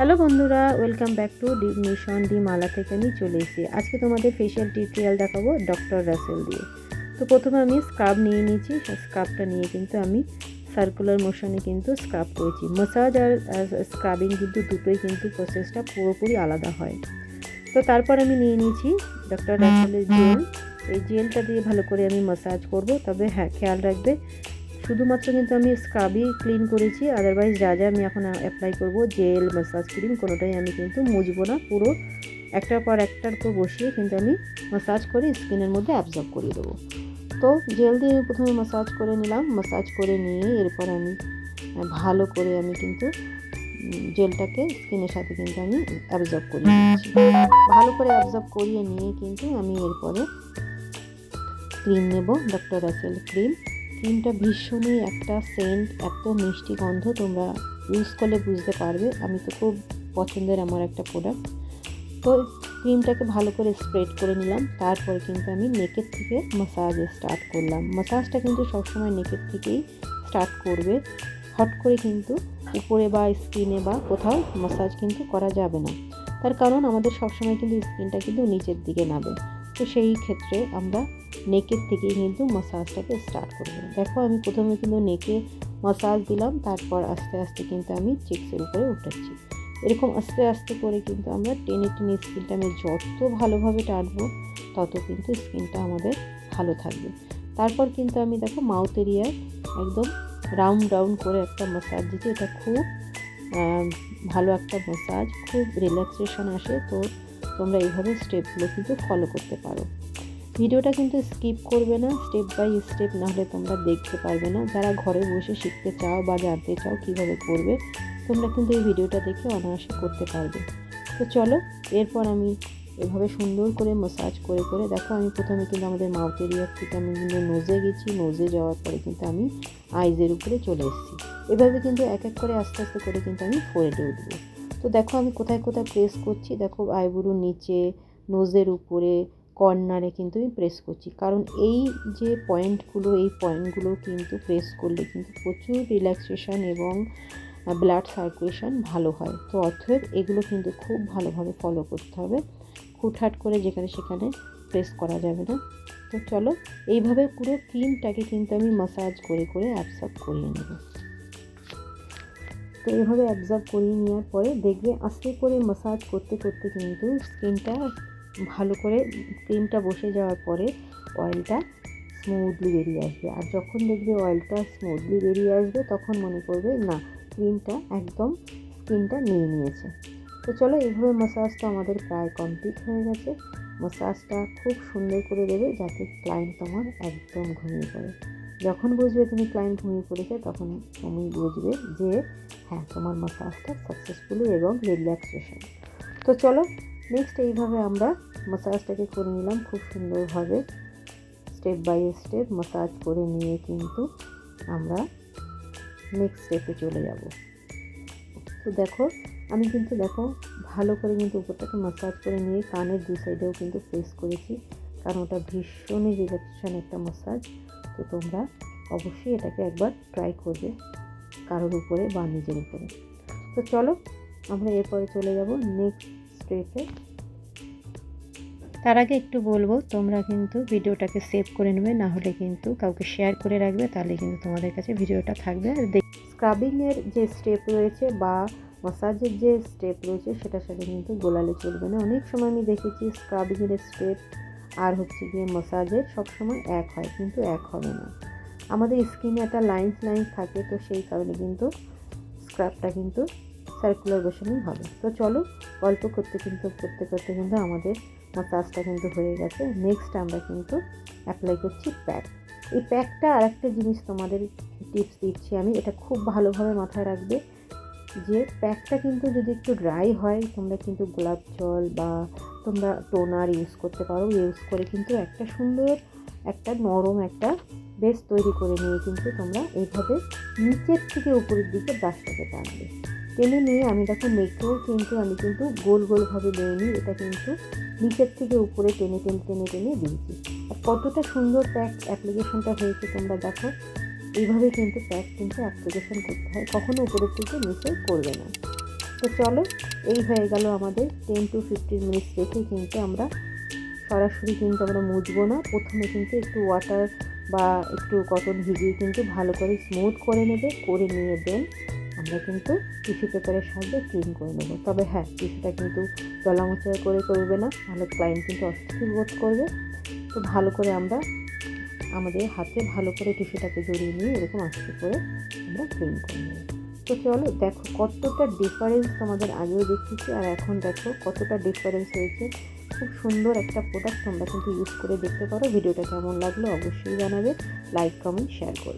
Hello বন্ধুরা, welcome back to deep mission ডি মালা থেকে আমি চলে এসেছি। আজকে তোমাদের ফেশিয়াল টিউটোরিয়াল দেখাবো ডক্টর রাসেল দিয়ে। তো প্রথমে আমি স্ক্রাব নিয়ে নিয়েছি। স্ক্রাবটা নিয়ে কিন্তু আমি সার্কুলার মোশনে কিন্তু স্ক্রাব করেছি। ম্যাসাজ আর স্ক্রাবিং কিন্তু দুটোই কিন্তু প্রসেসটা পুরোপুরি আলাদা হয়। তো তারপর আমি নিয়ে নিয়েছি ডক্টর রাসেলের জেল। এই জেলটা দিয়ে ভালো করে আমি ম্যাসাজ করব। তবে হ্যাঁ, খেয়াল রাখবে শুধুমাত্র কিন্তু আমি স্ক্রাবই ক্লিন করেছি, আদারওয়াইজ যা যা আমি এখন অ্যাপ্লাই করব জেল ম্যাসাজ ক্রিম কোনোটাই আমি কিন্তু মুছবো না। পুরো একটার পর একটার উপর বসিয়ে কিন্তু আমি ম্যাসাজ করে স্কিনের মধ্যে অ্যাবজর্ব করিয়ে দেবো। তো জেল দিয়ে প্রথমে ম্যাসাজ করে নিলাম। ম্যাসাজ করে নিয়ে এরপর আমি ভালো করে আমি কিন্তু জেলটাকে স্কিনের সাথে কিন্তু আমি অ্যাবজর্ব করিয়ে নিচ্ছি। ভালো করে অ্যাবজর্ব করিয়ে নিয়ে কিন্তু আমি এরপরে ক্রিম নেব, ডক্টর রাসেল ক্রিম। ক্রিমটা ভীষণই একটা সেন্ট, এত মিষ্টি গন্ধ, তোমরা ইউজ করলে বুঝতে পারবে। আমি তো খুব পছন্দের আমার একটা প্রোডাক্ট। তো ক্রিমটাকে ভালো করে স্প্রেড করে নিলাম। তারপরে কিন্তু আমি নেকের থেকে ম্যাসাজ স্টার্ট করলাম। ম্যাসাজটা কিন্তু সবসময় নেকের থেকেই স্টার্ট করবে। হট করে কিন্তু উপরে বা স্কিনে বা কোথাও ম্যাসাজ কিন্তু করা যাবে না। তার কারণ আমাদের সবসময় কিন্তু স্কিনটা কিন্তু নিচের দিকে নাবে। তো সেই ক্ষেত্রে আমরা নেকের থেকেই কিন্তু ম্যাসাজটাকে স্টার্ট করব। দেখো আমি প্রথমে কিন্তু নেকে ম্যাসাজ দিলাম, তারপর আস্তে আস্তে কিন্তু আমি চিক্সের উপরে উঠাচ্ছি। এরকম আস্তে আস্তে করে কিন্তু আমরা টেনে টেনে স্কিনটা আমি যত ভালোভাবে টানবো তত কিন্তু স্কিনটা আমাদের ভালো থাকবে। তারপর কিন্তু আমি দেখো মাউথ এরিয়ায় একদম রাউন্ড করে একটা ম্যাসাজ দিচ্ছি। এটা খুব ভালো একটা ম্যাসাজ, খুব রিল্যাক্সেশন আসে। তো তোমরা এইভাবে স্টেপগুলো কিন্তু ফলো করতে পারো। ভিডিওটা কিন্তু স্কিপ করবে না, স্টেপ বাই স্টেপ, নাহলে তোমরা দেখতে পারবে না। যারা ঘরে বসে শিখতে চাও বা জানতে চাও কীভাবে করবে, তোমরা কিন্তু এই ভিডিওটা দেখে অনায়াসে করতে পারবে। তো চলো, এরপর আমি এভাবে সুন্দর করে ম্যাসাজ করে করে দেখো আমি প্রথমে কিন্তু আমাদের মাউথ এরিয়ার থেকে আমি কিন্তু নোজে গেছি। নোজে যাওয়ার পরে কিন্তু আমি আইজের উপরে চলে এসেছি। এভাবে কিন্তু এক এক করে আস্তে আস্তে করে কিন্তু আমি ফোরহেডে উঠবো। তো দেখো আমি কোথায় কোথায় প্রেস করছি। দেখো আইব্রোর নিচে, নোজের উপরে, কর্নারে কিন্তু আমি প্রেস করছি। কারণ এই যে পয়েন্টগুলো কিন্তু প্রেস করলে কিন্তু প্রচুর রিল্যাক্সেশন এবং ব্লাড সার্কুলেশন ভালো হয়। তো অতএব এগুলো কিন্তু খুব ভালোভাবে ফলো করতে হবে। হুটহাট করে যেখানে সেখানে প্রেস করা যাবে না। তো চলো, এইভাবে পুরো ক্রিমটাকে কিন্তু আমি ম্যাসাজ করে করে অ্যাবজর্ব করিয়ে নেব। তো এইভাবে অ্যাবজর্ব করিয়ে নেওয়ার পরে দেখবে আস্তে করে ম্যাসাজ করতে করতে কিন্তু স্কিনটা ভালো করে, ক্রিমটা বসে যাওয়ার পরে অয়েলটা স্মুথলি বেরিয়ে আসবে। আর যখন দেখবে অয়েলটা স্মুথলি বেরিয়ে আসবে তখন মনে করবে না, ক্রিমটা একদম স্কিনটা নিয়ে নিয়েছে। তো চলো, এইভাবে ম্যাসাজটা আমাদের প্রায় কমপ্লিট হয়ে গেছে। ম্যাসাজটা খুব সুন্দর করে দেবে যাতে ক্লায়েন্ট তোমার একদম ঘুমিয়ে পড়ে। যখন বুঝবে তুমি ক্লায়েন্ট ঘুমিয়ে পড়েছে তখন তুমি বুঝবে যে হ্যাঁ, তোমার ম্যাসাজটা সাকসেসফুলি এবং রিল্যাক্সেশন। তো চলো, নেক্সট এইভাবে আমরা ম্যাসাজটাকে করে নিলাম খুব সুন্দরভাবে। স্টেপ বাই স্টেপ ম্যাসাজ করে নিয়ে কিন্তু আমরা নেক্সট স্টেপে চলে যাব। তো দেখো আমি কিন্তু দেখো ভালো করে কিন্তু উপরটাকে ম্যাসাজ করে নিয়ে কানের দু সাইডেও কিন্তু প্রেস করেছি, কারণ ওটা ভীষণই রিল্যাক্সেশন একটা ম্যাসাজ। তো তোমরা অবশ্যই এটাকে একবার ট্রাই করবে কারোর উপরে বা নিজের উপরে। তো চলো আমরা এরপরে চলে যাব নেক্সট স্টেপে। তার আগে একটু বলবো, তোমরা কিন্তু ভিডিওটাকে সেভ করে নেবে, না হলে কিন্তু কাউকে শেয়ার করে রাখবে, তাহলে কিন্তু তোমাদের কাছে ভিডিওটা থাকবে। আর স্ক্রাবিংয়ের যে স্টেপ রয়েছে বা ম্যাসাজের যে স্টেপ রয়েছে সেটার সাথে কিন্তু গোলালে চলবে না। অনেক সময় আমি দেখেছি স্ক্রাবিংয়ের স্টেপ আর হচ্ছে গিয়ে ম্যাসাজের সবসময় এক হয়, কিন্তু এক হবে না। আমাদের স্কিনে একটা লাইন্স থাকে, তো সেই কারণে কিন্তু স্ক্রাবটা কিন্তু সার্কুলার মোশনেই হবে। তো চলো, গল্প করতে কিন্তু আমাদের ম্যাসাজটা কিন্তু হয়ে গেছে। নেক্সট আমরা কিন্তু অ্যাপ্লাই করছি প্যাক। এই প্যাকটা আর একটা জিনিস তোমাদের টিপস দিচ্ছি আমি, এটা খুব ভালোভাবে মাথায় রাখবে যে প্যাকটা কিন্তু যদি একটু ড্রাই হয়, তোমরা কিন্তু গোলাপ জল বা তোমরা টোনার ইউজ করতে পারো। ইউজ করে কিন্তু একটা সুন্দর একটা নরম একটা বেস তৈরি করে নিয়ে কিন্তু তোমরা এইভাবে নিচের থেকে উপরের দিকে ব্রাশটাকে টানবে। টেনে নিয়ে আমি দেখো মেখেও কিন্তু আমি কিন্তু গোলভাবে নিয়ে নিই। এটা কিন্তু নিচের থেকে উপরে টেনে দিয়েছি। আর কতটা সুন্দর প্যাক অ্যাপ্লিকেশনটা হয়েছে তোমরা দেখো। এইভাবে কিন্তু প্যাক কিন্তু অ্যাপ্লিকেশন করতে হয়, কখনো উপরের থেকে নিচে করবে না। তো চলো, এই হয়ে গেল আমাদের 10 to 15 মিনিটস রেখে কিন্তু আমরা সরাসরি কিন্তু আমরা মুছবো না। প্রথমে কিন্তু একটু ওয়াটার বা একটু কটন ভিজিয়ে কিন্তু ভালো করে স্মুথ করে নেবে, করে নিয়ে দেন আমরা কিন্তু টিস্যু পেপারের সাহায্যে ক্লিন করে নেবো। তবে হ্যাঁ, টিস্যুটা কিন্তু দলামোচা করে করবে না, তাহলে ক্লায়েন্ট কিন্তু অস্বস্তি বোধ করবে। তো ভালো করে আমরা আমাদের হাতে ভালো করে টিস্যুটাকে জড়িয়ে নিয়ে এরকম আস্তে করে আমরা ক্লিন করে নেব। তো চলো দেখো কতটা ডিফারেন্স তোমাদের আগেও দেখিয়েছি আর এখন দেখো কতটা ডিফারেন্স হয়েছে। খুব সুন্দর একটা প্রোডাক্ট, তোমরা কিন্তু ইউজ করে দেখতে পারো। ভিডিওটা কেমন লাগলো অবশ্যই জানাবে, লাইক কমেন্ট শেয়ার করবে।